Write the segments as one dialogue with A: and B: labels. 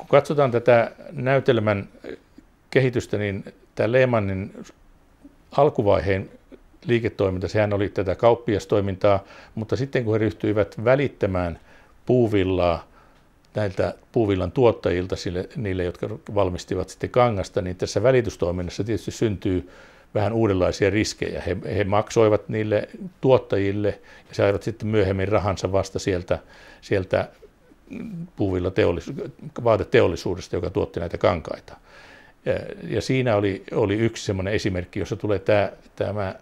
A: Kun katsotaan tätä näytelmän kehitystä, niin tämä Lehmanin alkuvaiheen liiketoiminta, sehän oli tätä kauppiastoimintaa, mutta sitten kun he ryhtyivät välittämään puuvillaa näiltä puuvillan tuottajilta, niille, jotka valmistivat sitten kangasta, niin tässä välitystoiminnassa tietysti syntyy vähän uudenlaisia riskejä. He maksoivat niille tuottajille ja saivat sitten myöhemmin rahansa vasta sieltä vaateteollisuudesta, joka tuotti näitä kankaita. Ja siinä oli yksi semmoinen esimerkki, jossa tulee tämä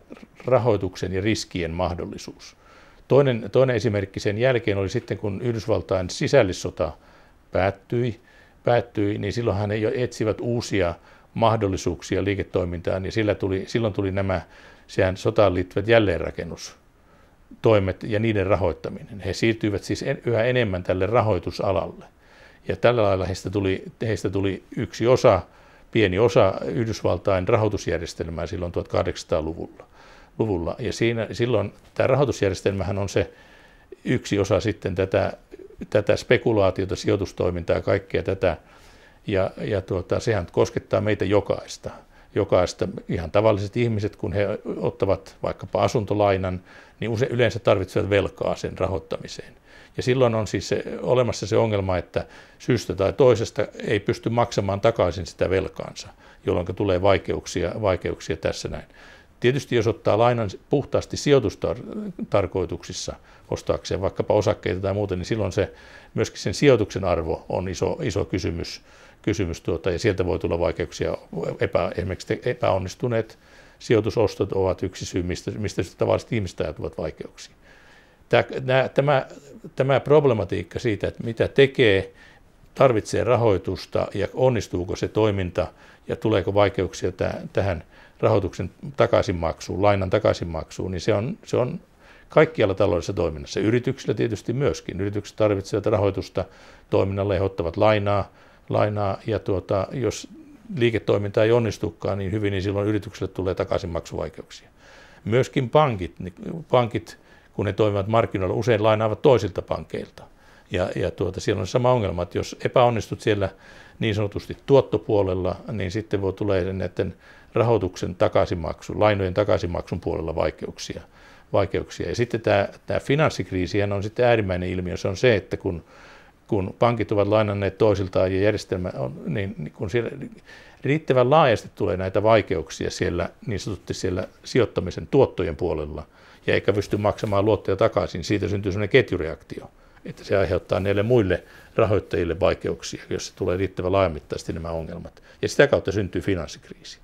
A: rahoituksen ja riskien mahdollisuus. Toinen esimerkki sen jälkeen oli sitten, kun Yhdysvaltain sisällissota päättyi, niin silloinhan he jo etsivät uusia mahdollisuuksia liiketoimintaan, ja silloin tuli nämä sehän sotaan liittyvät jälleenrakennustoimet ja niiden rahoittaminen. He siirtyivät siis yhä enemmän tälle rahoitusalalle, ja tällä lailla heistä tuli pieni osa Yhdysvaltain rahoitusjärjestelmää silloin 1800-luvulla. Ja silloin tämä rahoitusjärjestelmähän on se yksi osa sitten tätä spekulaatiota, sijoitustoimintaa ja kaikkea tätä. Ja sehän koskettaa meitä jokaista. Ihan tavalliset ihmiset, kun he ottavat vaikkapa asuntolainan, niin yleensä tarvitsevat velkaa sen rahoittamiseen. Ja silloin on siis olemassa se ongelma, että syystä tai toisesta ei pysty maksamaan takaisin sitä velkaansa, jolloin tulee vaikeuksia tässä näin. Tietysti jos ottaa lainan puhtaasti sijoitustarkoituksissa ostaakseen vaikkapa osakkeita tai muuta, niin silloin myöskin sen sijoituksen arvo on iso kysymys ja sieltä voi tulla vaikeuksia. Esimerkiksi epäonnistuneet sijoitusostot ovat yksi syy, mistä tavalliset ihmiset ajatuvat vaikeuksia. Tämä problematiikka siitä, että mitä tekee, tarvitsee rahoitusta ja onnistuuko se toiminta ja tuleeko vaikeuksia tähän rahoituksen takaisinmaksuun, lainan takaisinmaksuun, niin se on kaikkialla taloudellisessa toiminnassa. Yrityksillä tietysti myöskin. Yritykset tarvitsevat rahoitusta toiminnalle, he ottavat lainaa ja jos liiketoiminta ei onnistukaan niin hyvin, niin silloin yritykselle tulee takaisinmaksuvaikeuksia. Myöskin pankit, kun ne toimivat markkinoilla, usein lainaavat toisilta pankeilta. Ja siellä on sama ongelma, että jos epäonnistut siellä niin sanotusti tuottopuolella, niin sitten voi tulla näiden rahoituksen lainojen takaisinmaksun puolella vaikeuksia. Ja sitten tämä finanssikriisihän on sitten äärimmäinen ilmiö. Se on se, että kun pankit ovat lainanneet toisiltaan ja järjestelmä on, niin kun siellä riittävän laajasti tulee näitä vaikeuksia niin sanotusti siellä sijoittamisen tuottojen puolella, ja eikä pysty maksamaan luottoja takaisin, siitä syntyy sellainen ketjureaktio, että se aiheuttaa näille muille rahoittajille vaikeuksia, jos se tulee riittävän laajamittaisesti nämä ongelmat. Ja sitä kautta syntyy finanssikriisi.